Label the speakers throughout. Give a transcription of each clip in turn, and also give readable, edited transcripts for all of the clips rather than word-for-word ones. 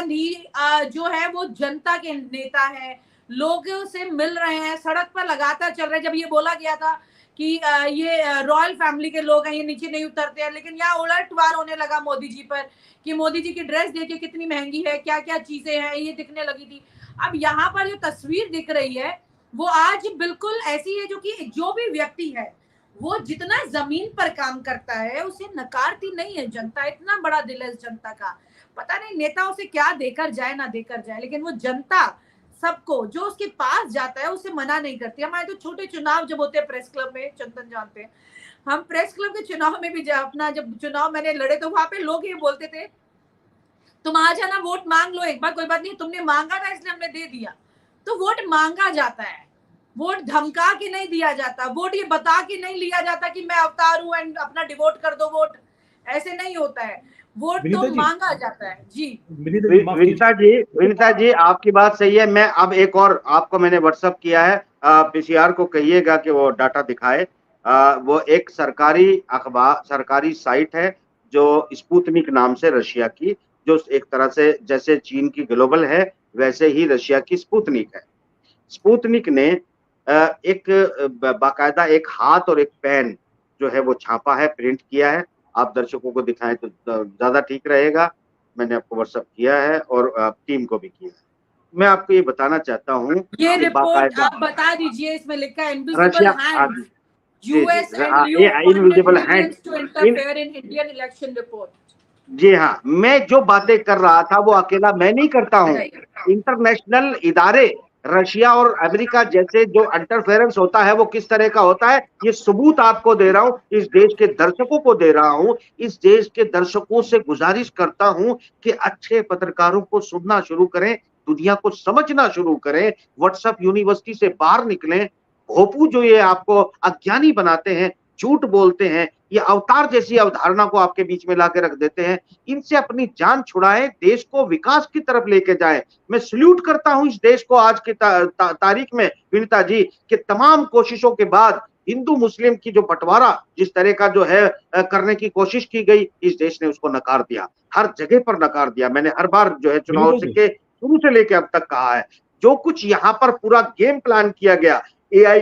Speaker 1: गांधी जो है वो जनता के नेता है, लोगों से मिल रहे हैं, सड़क पर लगातार चल रहे हैं। जब ये बोला गया था कि ये रॉयल फैमिली के लोग हैं, ये नीचे नहीं उतरते हैं, लेकिन यहाँ उलटवार होने लगा मोदी जी पर कि मोदी जी की ड्रेस देखिए कितनी महंगी है, क्या क्या चीजें हैं, ये दिखने लगी थी। अब यहाँ पर जो तस्वीर दिख रही है वो आज बिल्कुल ऐसी है जो कि जो भी व्यक्ति है वो जितना जमीन पर काम करता है उसे नकारती नहीं है जनता। इतना बड़ा दिल है जनता का, पता नहीं नेताओं से क्या देकर जाए ना देकर जाए, लेकिन वो जनता सबको जो उसके पास जाता है उसे मना नहीं करती। हमारे तो छोटे चुनाव जब होते हैं प्रेस क्लब में, चंदन जानते हैं, हम प्रेस क्लब के चुनाव में भी अपना जब चुनाव मैंने लड़े तो वहां पे लोग ये बोलते थे तुम आ जाना वोट मांग लो एक बार, कोई बात नहीं, तुमने मांगा था इसलिए हमने दे दिया। तो वोट मांगा जाता है, वोट धमका के नहीं दिया जाता, वोट ये बता के नहीं लिया जाता कि मैं अवतार हूं एंड अपना डिवोट कर दो वोट, ऐसे नहीं होता है। वोट तो मांगा जाता है। जी
Speaker 2: विनीता जी आपकी बात सही है। मैं अब एक और आपको मैंने व्हाट्सएप किया है, पीसीआर को कहिएगा कि वो डाटा दिखाए। वो एक सरकारी अखबार, सरकारी साइट है जो स्पुतनिक नाम से, रशिया की, जो एक तरह से जैसे चीन की ग्लोबल है वैसे ही रशिया की स्पुतनिक है। स्पुतनिक ने एक बाकायदा एक हाथ और एक पेन जो है वो छापा है, प्रिंट किया है। आप दर्शकों को दिखाएं तो ज्यादा ठीक रहेगा। मैंने आपको व्हाट्सएप किया है और टीम को भी किया है। मैं आपको ये बताना चाहता हूँ,
Speaker 1: ये रिपोर्ट आप बता दीजिए, इसमें लिखा है invisible
Speaker 2: Russia,
Speaker 1: hand US and
Speaker 2: invisible hand
Speaker 1: to interfere in Indian election report.
Speaker 2: जी हाँ, मैं जो बातें कर रहा था वो अकेला मैं नहीं करता हूँ। इंटरनेशनल इदारे, रशिया और अमेरिका जैसे जो इंटरफेरेंस होता है वो किस तरह का होता है, ये सबूत आपको दे रहा हूं, इस देश के दर्शकों को दे रहा हूं। इस देश के दर्शकों से गुजारिश करता हूं कि अच्छे पत्रकारों को सुनना शुरू करें, दुनिया को समझना शुरू करें, व्हाट्सएप यूनिवर्सिटी से बाहर निकलें। भोपू जो ये आपको अज्ञानी बनाते हैं, झूठ बोलते हैं, ये अवतार जैसी अवधारणा को आपके बीच में लाके रख देते हैं, इनसे अपनी जान छुड़ाएं, देश को विकास की तरफ लेके जाएं। मैं सल्यूट करता हूं इस देश को आज की तारीख में विनीता जी, कि तमाम कोशिशों के बाद हिंदू मुस्लिम की जो बंटवारा जिस तरह का जो है करने की कोशिश की गई, इस देश ने उसको नकार दिया, हर जगह पर नकार दिया। मैंने हर बार जो है चुनाव से शुरू से लेकर अब तक कहा है, जो कुछ यहाँ पर पूरा गेम प्लान किया गया, एआई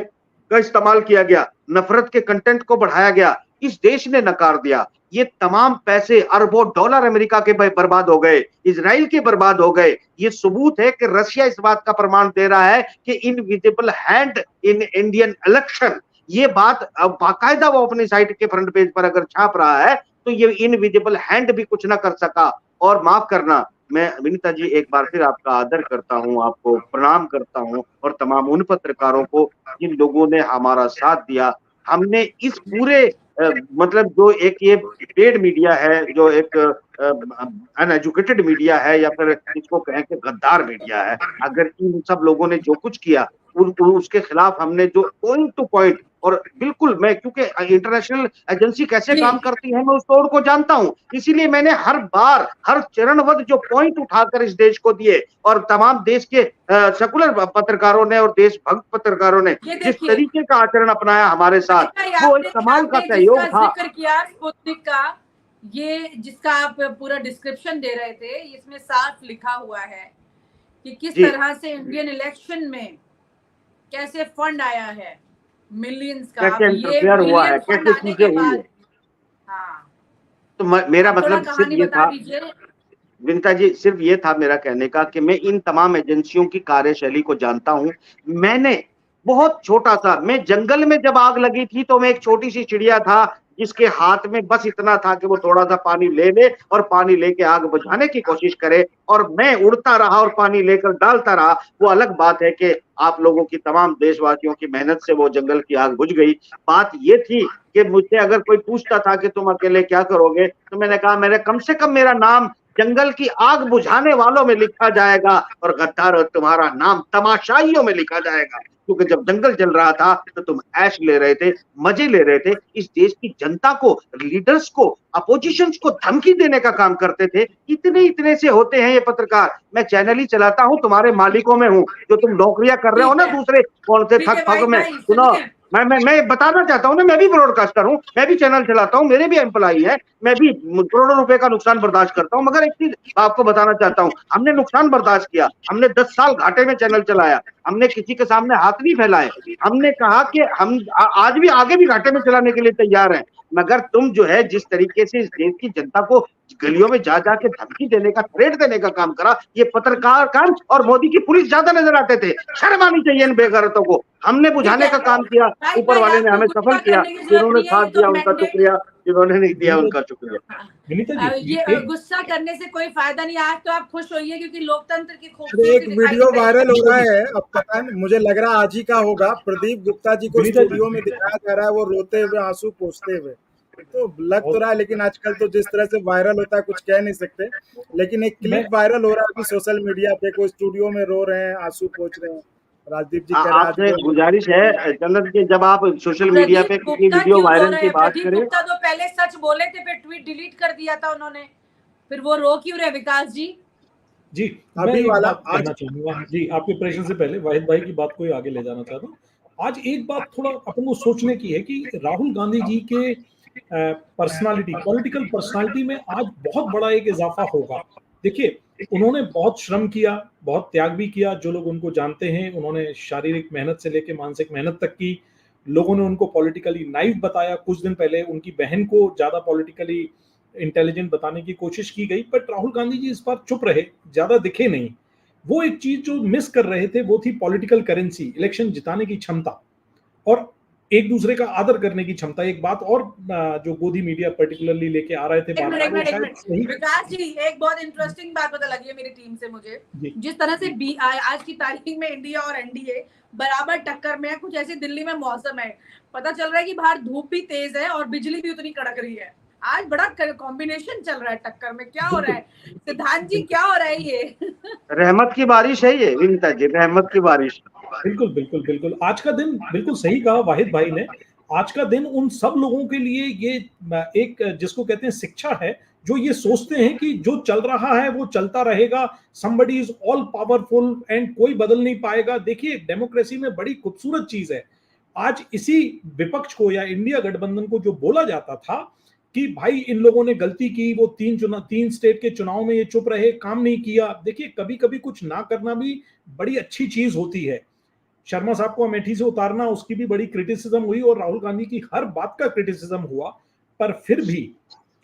Speaker 2: का इस्तेमाल किया गया, नफरत के कंटेंट को बढ़ाया गया, इस देश ने नकार दिया। ये तमाम पैसे, अरबों डॉलर अमेरिका के बर्बाद हो गए, इजराइल के बर्बाद हो गए। ये सबूत है कि रशिया इस बात का प्रमाण दे रहा है कि invisible hand in Indian election, ये बात बाकायदा वो अपनी साइट के फ्रंट पेज पर अगर छाप रहा है तो ये इनविजिबल हैंड भी कुछ ना कर सका। और माफ करना, मैं विनीता जी एक बार फिर आपका आदर करता हूं, आपको प्रणाम करता हूं, और तमाम उन पत्रकारों को जिन लोगों ने हमारा साथ दिया। हमने इस पूरे मतलब जो एक ये पेड मीडिया है, जो एक अनएजुकेटेड मीडिया है, या फिर इसको कहें कि गद्दार मीडिया है, अगर इन सब लोगों ने जो कुछ किया उसके खिलाफ हमने जो पॉइंट टू पॉइंट, और बिल्कुल मैं, क्योंकि इंटरनेशनल एजेंसी कैसे काम करती है मैं उस तौर को जानता हूं, इसीलिए मैंने हर बार हर चरणबद्ध जो पॉइंट उठाकर इस देश को दिए, और तमाम देश के सेकुलर पत्रकारों ने और देशभक्त पत्रकारों ने जिस तरीके का आचरण अपनाया हमारे साथ, वो एक कमाल का सहयोग था।
Speaker 1: जिक्र किया स्पुतनिक का, ये जिसका आप पूरा डिस्क्रिप्शन दे रहे थे, इसमें साफ लिखा हुआ है कि किस तरह से इंडियन इलेक्शन में कैसे फंड आया है, मिलियंस का,
Speaker 2: कैसे इंटरफेयर हुआ है, कैसे चीजें हुई है।
Speaker 1: हाँ,
Speaker 2: तो मेरा मतलब सिर्फ ये था विनीता जी, सिर्फ ये था मेरा कहने का कि मैं इन तमाम एजेंसियों की कार्यशैली को जानता हूं। मैंने बहुत छोटा सा, मैं जंगल में जब आग लगी थी तो मैं एक छोटी सी चिड़िया था जिसके हाथ में बस इतना था कि वो थोड़ा सा पानी ले ले और पानी लेके आग बुझाने की कोशिश करे, और मैं उड़ता रहा और पानी लेकर डालता रहा। वो अलग बात है कि आप लोगों की, तमाम देशवासियों की मेहनत से वो जंगल की आग बुझ गई। बात ये थी कि मुझसे अगर कोई पूछता था कि तुम अकेले क्या करोगे, तो मैंने कहा मेरे कम से कम मेरा नाम जंगल की आग बुझाने वालों में लिखा जाएगा, और गद्दार तुम्हारा नाम तमाशाइयों में लिखा जाएगा। क्योंकि जब जंगल जल रहा था तो तुम ऐश ले रहे थे, मजे ले रहे थे, इस देश की जनता को, लीडर्स को, अपोजिशंस को धमकी देने का काम करते थे। इतने से होते हैं ये पत्रकार। मैं चैनल ही चलाता हूं, तुम्हारे मालिकों में हूं, जो तुम नौकरियां कर रहे हो ना दूसरे कौन से थक में, सुनो मैं बताना चाहता हूँ ना, मैं भी ब्रॉडकास्टर हूँ, मैं भी चैनल चलाता हूँ, मेरे भी एम्प्लॉई है, मैं भी करोड़ों रुपए का नुकसान बर्दाश्त करता हूँ। मगर एक चीज आपको बताना चाहता हूँ, हमने नुकसान बर्दाश्त किया, हमने 10 साल घाटे में चैनल चलाया, हमने किसी के सामने हाथ नहीं फैलाए, हमने कहा कि हम आज भी आगे भी घाटे में चलाने के लिए तैयार हैं। मगर तुम जो है जिस तरीके से इस देश की जनता को गलियों में जा जाके धमकी देने का, थ्रेट देने का काम करा, ये पत्रकार काम और मोदी की पुलिस ज्यादा नजर आते थे। शर्म आनी चाहिए इन बेगैरतों को। हमने
Speaker 1: ठीक
Speaker 2: बुझाने
Speaker 1: है
Speaker 2: का काम किया,
Speaker 1: भाई,
Speaker 2: ऊपर वाले ने
Speaker 1: आपको
Speaker 2: हमें सफल
Speaker 1: गुस्सा
Speaker 2: किया।
Speaker 1: करने की जरूरत
Speaker 2: जिन्होंने
Speaker 1: नहीं है,
Speaker 2: साथ
Speaker 1: ये तो
Speaker 2: दिया उनका
Speaker 1: मैंडेट।
Speaker 2: शुक्रिया, जिन्होंने नहीं दिया
Speaker 3: विनीता
Speaker 2: उनका शुक्रिया।
Speaker 3: विनीता जी,
Speaker 1: ये गुस्सा करने से कोई फायदा नहीं। आज तो आप खुश होइए क्योंकि लोकतंत्र की
Speaker 4: एक
Speaker 1: खूबसूरती दिखाई
Speaker 4: वीडियो
Speaker 1: दे रही
Speaker 4: वायरल हो रहा
Speaker 1: है।
Speaker 4: है, अब पता नहीं, मुझे लग रहा है आज ही का होगा। प्रदीप गुप्ता जी को
Speaker 3: विनीता जी,
Speaker 4: स्टूडियो में दिखाया जा रहा है, वो रोते हुए, आंसू पोंछते हुए। तो लग तो रहा है, लेकिन आजकल तो जिस तरह से वायरल होता है कुछ कह नहीं सकते। लेकिन एक
Speaker 3: मैं
Speaker 4: क्लिप वायरल हो रहा है अभी सोशल मीडिया पे, कोई स्टूडियो में रो रहे हैं, आंसू पोंछ रहे हैं। राजदीप जी कह रहे हैं आज
Speaker 2: आपसे
Speaker 4: बहुत
Speaker 2: गुजारिश है चंदन जी, जब आप सोशल मीडिया पे
Speaker 1: प्रदीप
Speaker 2: किसी
Speaker 1: गुप्ता
Speaker 2: वीडियो
Speaker 1: क्यों रो
Speaker 2: वायरल
Speaker 1: रहे
Speaker 2: की
Speaker 1: हैं?
Speaker 2: बात
Speaker 1: प्रदीप
Speaker 2: करें,
Speaker 1: गुप्ता तो पहले सच बोले थे, फिर ट्वीट डिलीट कर दिया था उन्होंने, फिर वो रो क्यों रहे विकास जी?
Speaker 3: जी, मैं
Speaker 4: अभी
Speaker 3: एक
Speaker 4: वाला
Speaker 3: बात
Speaker 4: आज
Speaker 3: कहना चाहूंगा जी, आपके प्रश्न से पहले वाहिद भाई की बात को ही आगे ले जाना चाहता हूँ। आज एक बात थोड़ा अपन को सोचने की है कि राहुल गांधी जी के पर्सनालिटी, पॉलिटिकल पर्सनालिटी में आज बहुत बड़ा एक इजाफा होगा। देखिए, उन्होंने बहुत श्रम किया, बहुत त्याग भी किया। जो लोग उनको जानते हैं, उन्होंने शारीरिक मेहनत से लेकर मानसिक मेहनत तक की। लोगों ने उनको पॉलिटिकली नाइव बताया। कुछ दिन पहले उनकी बहन को ज्यादा पॉलिटिकली इंटेलिजेंट बताने की कोशिश की गई, बट राहुल गांधी जी इस बार चुप रहे, ज्यादा दिखे नहीं। वो एक चीज जो मिस कर रहे थे वो थी पॉलिटिकल करेंसी, इलेक्शन जिताने की क्षमता और एक दूसरे का आदर करने की क्षमता। एक बात और जो गोदी मीडिया पर्टिकुलरली लेके आ रहे थे
Speaker 1: एक
Speaker 3: बात,
Speaker 1: मिनट एक
Speaker 3: वो
Speaker 1: मिनट एक
Speaker 3: शायद
Speaker 1: मिनट
Speaker 3: सही।
Speaker 1: विकास जी, एक बहुत इंटरेस्टिंग बात पता लगी है मेरी टीम से मुझे।
Speaker 3: जी
Speaker 1: जिस तरह से आज की तारीख में इंडिया और एनडीए बराबर टक्कर में है, कुछ ऐसी दिल्ली में मौसम है, पता चल रहा है कि बाहर धूप भी तेज है और बिजली भी उतनी कड़क रही है। आज बड़ा कॉम्बिनेशन चल रहा है टक्कर में। क्या हो रहा है सिद्धांत जी, क्या हो रहा है ये?
Speaker 2: रहमत की बारिश है ये विनीता जी, रहमत की बारिश।
Speaker 3: बिल्कुल बिल्कुल बिल्कुल, आज का दिन बिल्कुल सही कहा वाहिद भाई ने। आज का दिन उन सब लोगों के लिए ये एक जिसको कहते हैं शिक्षा है, जो ये सोचते हैं कि जो चल रहा है वो चलता रहेगा, somebody is all powerful and कोई बदल नहीं पाएगा। देखिए, डेमोक्रेसी में बड़ी खूबसूरत चीज है। आज इसी विपक्ष को या इंडिया गठबंधन को जो बोला जाता था कि भाई इन लोगों ने गलती की, वो तीन स्टेट के चुनाव में ये चुप रहे, काम नहीं किया। देखिए, कभी कभी कुछ ना करना भी बड़ी अच्छी चीज होती है। शर्मा साहब को अमेठी से उतारना, उसकी भी बड़ी क्रिटिसिज्म हुई और राहुल गांधी की हर बात का क्रिटिसिज्म हुआ। पर फिर भी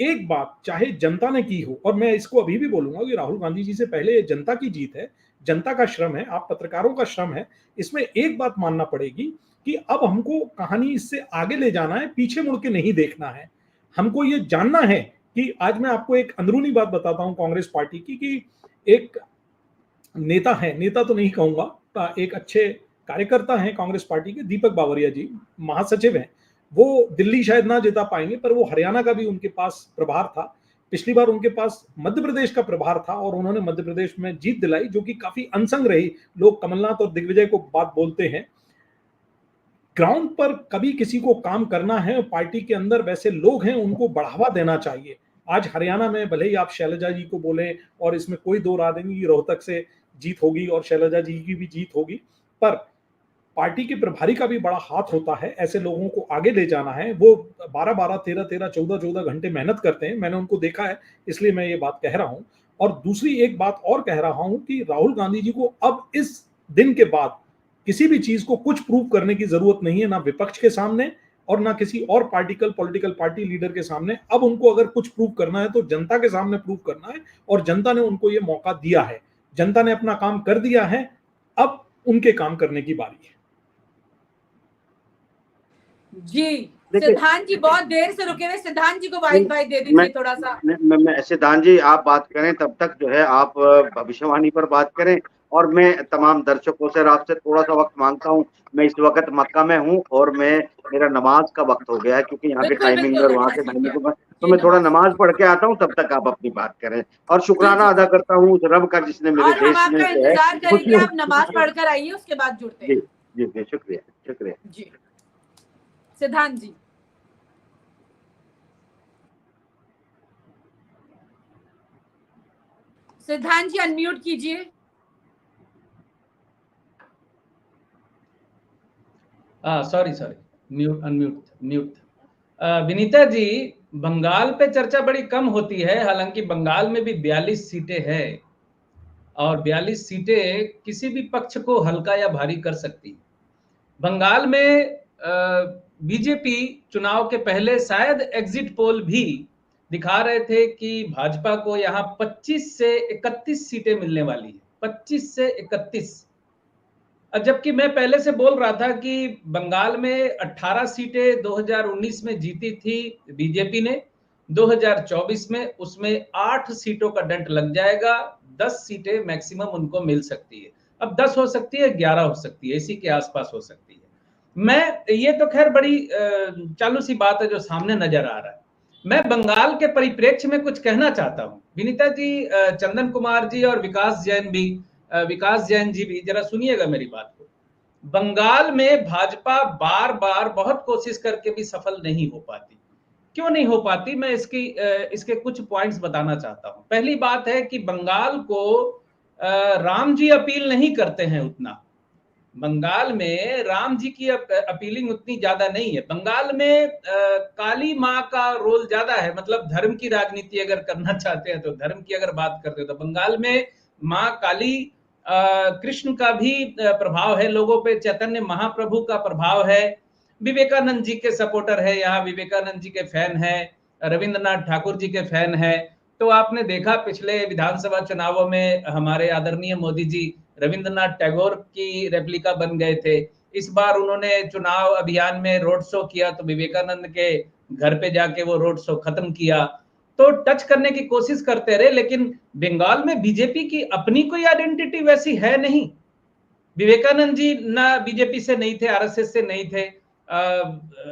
Speaker 3: एक बात चाहे जनता ने की हो, और मैं इसको अभी भी बोलूंगा कि राहुल गांधी जी से पहले ये जनता की जीत है, जनता का श्रम है, आप पत्रकारों का श्रम है। इसमें एक बात मानना पड़ेगी कि अब हमको कहानी इससे आगे ले जाना है, पीछे मुड़ के नहीं देखना है। हमको ये जानना है कि आज मैं आपको एक अंदरूनी बात बताता हूं कांग्रेस पार्टी की, कि एक नेता है, नेता तो नहीं कहूंगा, एक अच्छे कार्यकर्ता हैं कांग्रेस पार्टी के, दीपक बावरिया जी, महासचिव हैं। वो दिल्ली शायद ना जिता पाएंगे, पर वो हरियाणा का भी उनके पास प्रभार था। पिछली बार उनके पास मध्य प्रदेश का प्रभार था और उन्होंने मध्य प्रदेश में जीत दिलाई, जो कि काफी अनसंग रही। लोग कमलनाथ और दिग्विजय को बात बोलते हैं, ग्राउंड पर कभी किसी को काम करना है, पार्टी के अंदर वैसे लोग हैं, उनको बढ़ावा देना चाहिए। आज हरियाणा में भले ही आप शैलजा जी को बोलें, और इसमें कोई दो राय नहीं कि रोहतक से जीत होगी और शैलजा जी की भी जीत होगी, पर पार्टी के प्रभारी का भी बड़ा हाथ होता है। ऐसे लोगों को आगे ले जाना है। वो 12-12, 13-13, 14-14 घंटे मेहनत करते हैं, मैंने उनको देखा है, इसलिए मैं ये बात कह रहा हूं। और दूसरी एक बात और कह रहा हूं कि राहुल गांधी जी को अब इस दिन के बाद किसी भी चीज को कुछ प्रूव करने की जरूरत नहीं है, ना विपक्ष के सामने और ना किसी और पॉलिटिकल पार्टी लीडर के सामने। अब उनको अगर कुछ प्रूव करना है तो जनता के सामने प्रूव करना है, और जनता ने उनको ये मौका दिया है। जनता ने अपना काम कर दिया है, अब उनके काम करने की बारी है।
Speaker 1: जी सिद्धांत जी बहुत देर से रुके हुए, सिद्धांत जी को वाहिद भाई दे
Speaker 2: मैं
Speaker 1: दीजिए थोड़ा सा।
Speaker 2: सिद्धांत जी आप बात करें, तब तक जो है आप भविष्यवाणी पर बात करें, और मैं तमाम दर्शकों से आपसे थोड़ा सा वक्त मांगता हूं। मैं इस वक्त मक्का में हूं और मेरा नमाज का वक्त हो गया है, क्योंकि यहाँ के
Speaker 1: बिल्कुल
Speaker 2: टाइमिंग
Speaker 1: बिल्कुल
Speaker 2: और वहाँ
Speaker 1: देखा,
Speaker 2: के
Speaker 1: ठीक
Speaker 2: टाइमिंग
Speaker 1: है
Speaker 2: को तो
Speaker 1: जी,
Speaker 2: मैं थोड़ा
Speaker 1: नमाज
Speaker 2: नमाज पढ़ के आता हूँ, तब तक आप अपनी बात करें। और
Speaker 1: जी
Speaker 2: शुक्राना
Speaker 1: जी
Speaker 2: अदा
Speaker 1: जी।
Speaker 2: करता हूँ उस रब का जिसने मेरे
Speaker 1: और हम
Speaker 2: देश में
Speaker 1: आपका
Speaker 2: जो है
Speaker 1: इंतजार करेंगे,
Speaker 2: खुशियों।
Speaker 1: आप नमाज पढ़कर आइए, उसके बाद जुड़ते
Speaker 2: जी
Speaker 1: हैं।
Speaker 2: जी जी, शुक्रिया शुक्रिया।
Speaker 1: जी सिद्धांत जी। सिद्धांत जी अनम्यूट कीजिए।
Speaker 5: Sorry mute. विनीता जी, बंगाल पे चर्चा बड़ी कम होती है, हालांकि बंगाल में भी 42 सीटें हैं और 42 सीटें किसी भी पक्ष को हल्का या भारी कर सकती है। बंगाल में बीजेपी चुनाव के पहले शायद एग्जिट पोल भी दिखा रहे थे कि भाजपा को यहाँ 25 से 31 सीटें मिलने वाली है, 25 से 31। जबकि मैं पहले से बोल रहा था कि बंगाल में 18 सीटें 2019 में जीती थी बीजेपी ने, 2024 में उसमें 8 सीटों का डंट लग जाएगा, 10 सीटें मैक्सिमम उनको मिल सकती है। अब 10 हो सकती है, 11 हो सकती है, इसी के आसपास हो सकती है। ये तो खैर बड़ी चालू सी बात है जो सामने नजर आ रहा है। मैं बंगाल के परिप्रेक्ष्य में कुछ कहना चाहता हूं। विनीता जी, चंदन कुमार जी और विकास जैन जी भी जरा सुनिएगा मेरी बात को। बंगाल में भाजपा बार बार बहुत कोशिश करके भी सफल नहीं हो पाती। क्यों नहीं हो पाती, मैं इसके कुछ पॉइंट्स बताना चाहता हूं। पहली बात है कि बंगाल को राम जी अपील नहीं करते हैं उतना। बंगाल में राम जी की अपीलिंग उतनी ज्यादा नहीं है। बंगाल में काली माँ का रोल ज्यादा है, मतलब धर्म की राजनीति अगर करना चाहते हैं तो, धर्म की अगर बात करते हो तो बंगाल में माँ काली, कृष्ण का भी प्रभाव है लोगों पे, चैतन्य महाप्रभु का प्रभाव है, विवेकानंद जी के सपोर्टर है, यहाँ विवेकानंद जी के फैन है, रविंद्रनाथ ठाकुर जी के फैन है। तो आपने देखा पिछले विधानसभा चुनावों में हमारे आदरणीय मोदी जी रविंद्रनाथ टैगोर की रेप्लिका बन गए थे। इस बार उन्होंने चुनाव अभियान में रोड शो किया तो विवेकानंद के घर पे जाके वो रोड शो खत्म किया। तो टच करने की कोशिश करते रहे, लेकिन बंगाल में बीजेपी की अपनी कोई आइडेंटिटी वैसी है नहीं। विवेकानंद जी ना बीजेपी से नहीं थे, आरएसएस से नहीं थे,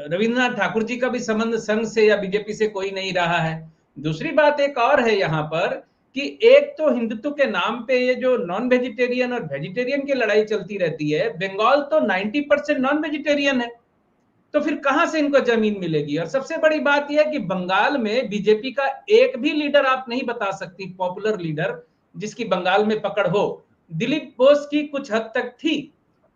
Speaker 5: रविंद्रनाथ ठाकुर जी का भी संबंध संघ से या बीजेपी से कोई नहीं रहा है। दूसरी बात एक और है यहाँ पर कि एक तो हिंदुत्व के नाम पे ये जो नॉन वेजिटेरियन और वेजिटेरियन की लड़ाई चलती रहती है। बंगाल तो 90% नॉन वेजिटेरियन है, तो फिर कहां से इनको जमीन मिलेगी। और सबसे बड़ी बात यह है कि बंगाल में बीजेपी का एक भी लीडर आप नहीं बता सकती, पॉपुलर लीडर जिसकी बंगाल में पकड़ हो। दिलीप बोस की कुछ हद तक थी,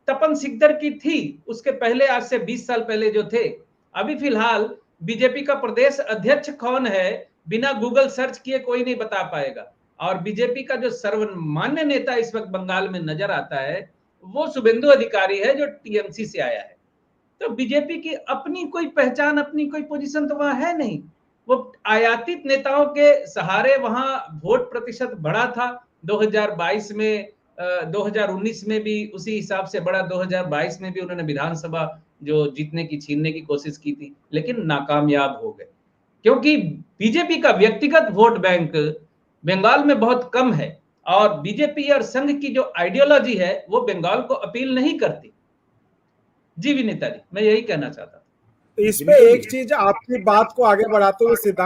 Speaker 5: तपन सिकदर की थी, उसके पहले आज से 20 साल पहले जो थे। अभी फिलहाल बीजेपी का प्रदेश अध्यक्ष कौन है बिना गूगल सर्च किए कोई नहीं बता पाएगा। और बीजेपी का जो सर्वमान्य नेता इस वक्त बंगाल में नजर आता है वो शुभेंदु अधिकारी है, जो टीएमसी से आया है। तो बीजेपी की अपनी कोई पहचान, अपनी कोई पोजीशन तो वहां है नहीं। वो आयातित नेताओं के सहारे वहां वोट प्रतिशत बढ़ा था 2022 में, 2019 में भी उसी हिसाब से बढ़ा, 2022 में भी उन्होंने विधानसभा जो जीतने की, छीनने की कोशिश की थी, लेकिन नाकामयाब हो गए, क्योंकि बीजेपी का व्यक्तिगत वोट बैंक बंगाल में बहुत कम है और बीजेपी और संघ की जो आइडियोलॉजी है वो बंगाल को अपील नहीं करती। जी विनीता जी, मैं यही कहना चाहता था।
Speaker 4: इस पे एक चीज आपकी बात को आगे बढ़ाते हुए सिद्धांत